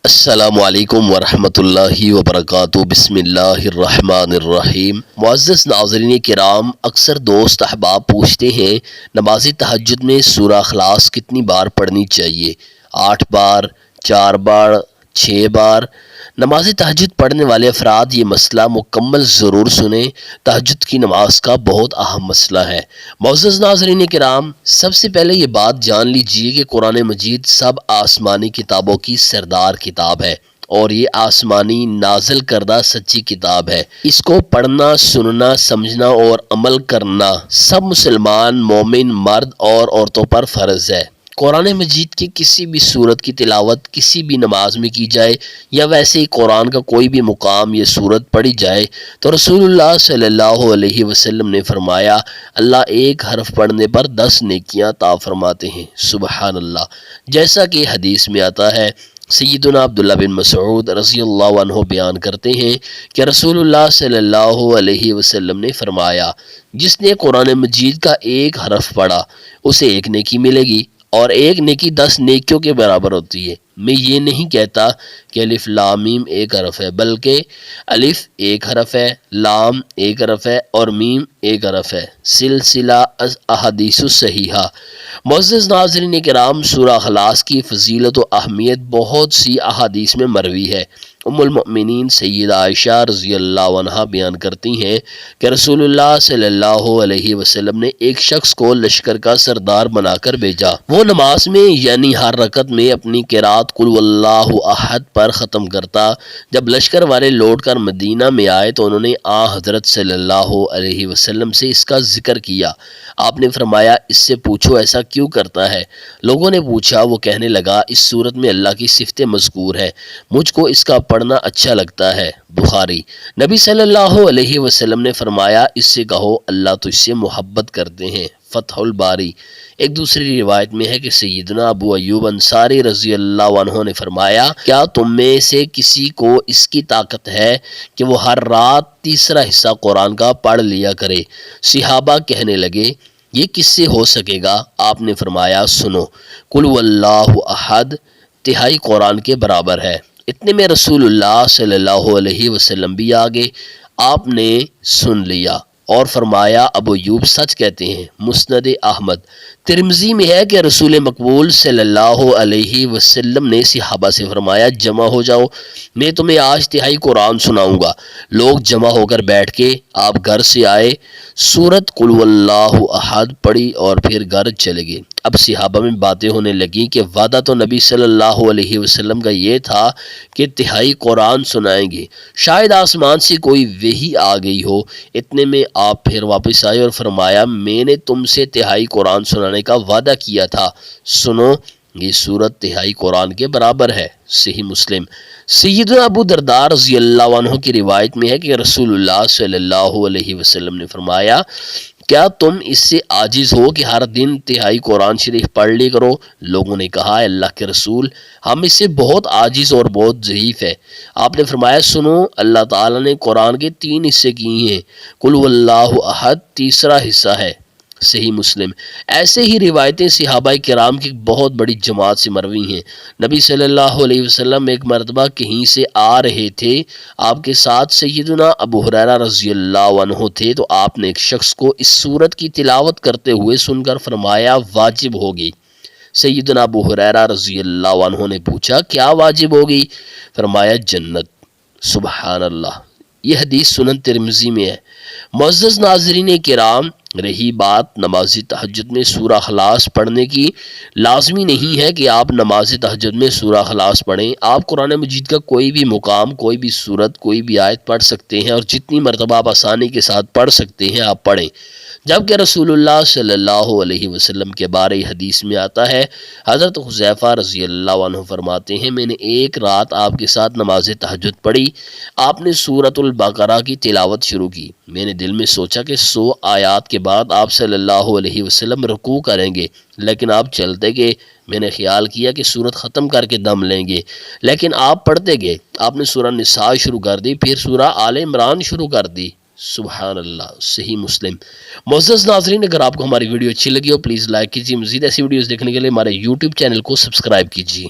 السلام علیکم ورحمۃ اللہ وبرکاتہ۔ بسم اللہ الرحمن الرحیم۔ معزز ناظرین کرام، اکثر دوست احباب پوچھتے ہیں نماز تہجد میں سورہ اخلاص کتنی بار پڑھنی چاہیے؟ 8 بار، 4 بار، 6 بار؟ نماز تہجد پڑھنے والے افراد یہ مسئلہ مکمل ضرور سنیں۔ تہجد کی نماز کا بہت اہم مسئلہ ہے۔ معزز ناظرین کرام، سب سے پہلے یہ بات جان لیجئے کہ قرآن مجید سب آسمانی کتابوں کی سردار کتاب ہے اور یہ آسمانی نازل کردہ سچی کتاب ہے۔ اس کو پڑھنا، سننا، سمجھنا اور عمل کرنا سب مسلمان مومن مرد اور عورتوں پر فرض ہے۔ قرآن مجید کی کسی بھی سورت کی تلاوت کسی بھی نماز میں کی جائے یا ویسے ہی قرآن کا کوئی بھی مقام یا سورت پڑھی جائے تو رسول اللہ صلی اللہ علیہ وسلم نے فرمایا، اللہ ایک حرف پڑھنے پر 10 نیکیاں عطا فرماتے ہیں۔ سبحان اللہ۔ جیسا کہ حدیث میں آتا ہے، سیدنا عبداللہ بن مسعود رضی اللہ عنہ بیان کرتے ہیں کہ رسول اللہ صلی اللہ علیہ وسلم نے فرمایا، جس نے قرآن مجید کا ایک حرف پڑھا اسے 1 نیکی ملے گی اور 1 نیکی 10 نیکیوں کے برابر ہوتی ہے۔ میں یہ نہیں کہتا کہ الف لام میم ایک حرف ہے، بلکہ الف ایک حرف ہے، لام ایک حرف ہے اور میم ایک حرف ہے۔ سلسلہ احادیث صحیحہ۔ معزز ناظرین کرام، سورہ اخلاص کی فضیلت و اہمیت بہت سی احادیث میں مروی ہے۔ ام المؤمنین سیدہ عائشہ رضی اللہ عنہا بیان کرتی ہیں کہ رسول اللہ صلی اللہ علیہ وسلم نے ایک شخص کو لشکر کا سردار بنا کر بھیجا۔ وہ نماز میں یعنی ہر رکعت میں اپنی قرات قل واللہ احد پر ختم کرتا۔ جب لشکر والے لوٹ کر مدینہ میں آئے تو انہوں نے حضرت صلی اللہ علیہ وسلم سے اس کا ذکر کیا۔ آپ نے فرمایا، اس سے پوچھو ایسا کیوں کرتا ہے؟ لوگوں نے پوچھا، وہ کہنے لگا، اس صورت میں اللہ کی صفتیں مذکور ہے، مجھ کو اس کا پڑھنا اچھا لگتا ہے۔ بخاری۔ نبی صلی اللہ علیہ وسلم نے فرمایا، اس سے کہو اللہ تجھ سے محبت کرتے ہیں۔ فتح الباری۔ ایک دوسری روایت میں ہے کہ سیدنا ابو ایوب انصاری رضی اللہ عنہ نے فرمایا، کیا تم میں سے کسی کو اس کی طاقت ہے کہ وہ ہر رات تیسرا حصہ قرآن کا پڑھ لیا کرے؟ صحابہ کہنے لگے، یہ کس سے ہو سکے گا؟ آپ نے فرمایا، سنو، قل واللہ احد تہائی قرآن کے برابر ہے۔ اتنے میں رسول اللہ صلی اللہ علیہ وسلم بھی آگے، آپ نے سن لیا اور فرمایا، ابو ایوب سچ کہتے ہیں۔ مسند احمد۔ ترمذی میں ہے کہ رسول مقبول صلی اللہ علیہ وسلم نے صحابہ سے فرمایا، جمع ہو جاؤ، میں تمہیں آج تہائی قرآن سناؤں گا۔ لوگ جمع ہو کر بیٹھ کے آپ گھر سے آئے، سورت قل واللہ احد پڑھی اور پھر گھر چلے گئے۔ اب صحابہ میں باتیں ہونے لگیں کہ وعدہ تو نبی صلی اللہ علیہ وسلم کا یہ تھا کہ تہائی قرآن سنائیں گے، شاید آسمان سے کوئی وحی آ گئی ہو۔ اتنے میں آپ پھر واپس آئے اور فرمایا، میں نے تم سے تہائی قرآن سنانے کا وعدہ کیا تھا، سنو، یہ سورت تہائی قرآن کے برابر ہے۔ صحیح مسلم۔ سیدنا ابو درداء رضی اللہ عنہ کی روایت میں ہے کہ رسول اللہ صلی اللہ علیہ وسلم نے فرمایا، کیا تم اس سے عاجز ہو کہ ہر دن تہائی قرآن شریف پڑھ لی کرو؟ لوگوں نے کہا، اللہ کے رسول، ہم اس سے بہت عاجز اور بہت ضعیف ہے۔ آپ نے فرمایا، سنو، اللہ تعالیٰ نے قرآن کے 3 حصے کیے ہیں، قل واللہ احد تیسرا حصہ ہے۔ صحیح مسلم۔ ایسے ہی روایتیں صحابہ کرام کی بہت بڑی جماعت سے مروی ہیں۔ نبی صلی اللہ علیہ وسلم ایک مرتبہ کہیں سے آ رہے تھے، آپ کے ساتھ سیدنا ابو ہریرہ رضی اللہ عنہ تھے، تو آپ نے ایک شخص کو اس سورت کی تلاوت کرتے ہوئے سن کر فرمایا، واجب ہوگی۔ سیدنا ابو ہریرہ رضی اللہ عنہ نے پوچھا، کیا واجب ہوگی؟ فرمایا، جنت۔ سبحان اللہ۔ یہ حدیث سنن ترمذی میں ہے۔ معزز ناظرین کرام، رہی بات نماز تہجد میں سورہ اخلاص پڑھنے کی، لازمی نہیں ہے کہ آپ نماز تہجد میں سورہ اخلاص پڑھیں۔ آپ قرآن مجید کا کوئی بھی مقام، کوئی بھی سورت، کوئی بھی آیت پڑھ سکتے ہیں اور جتنی مرتبہ آپ آسانی کے ساتھ پڑھ سکتے ہیں آپ پڑھیں۔ جبکہ رسول اللہ صلی اللہ علیہ وسلم کے بارے حدیث میں آتا ہے، حضرت حذیفہ رضی اللہ عنہ فرماتے ہیں، میں نے ایک رات آپ کے ساتھ نماز تہجد پڑھی، آپ نے سورۃ البقرہ کی تلاوت شروع کی، میں نے دل میں سوچا کہ 100 آیات کے بعد آپ صلی اللہ علیہ وسلم رکوع کریں گے، لیکن آپ چلتے گئے، میں نے خیال کیا کہ سورت ختم کر کے دم لیں گے، لیکن آپ پڑھتے گئے، آپ نے سورہ نساء شروع کر دی، پھر سورہ آل عمران شروع کر دی۔ سبحان اللہ۔ صحیح مسلم۔ معزز ناظرین، اگر آپ کو ہماری ویڈیو اچھی لگی ہو پلیز لائک کیجیے، مزید ایسی ویڈیوز دیکھنے کے لیے ہمارے یوٹیوب چینل کو سبسکرائب کیجیے۔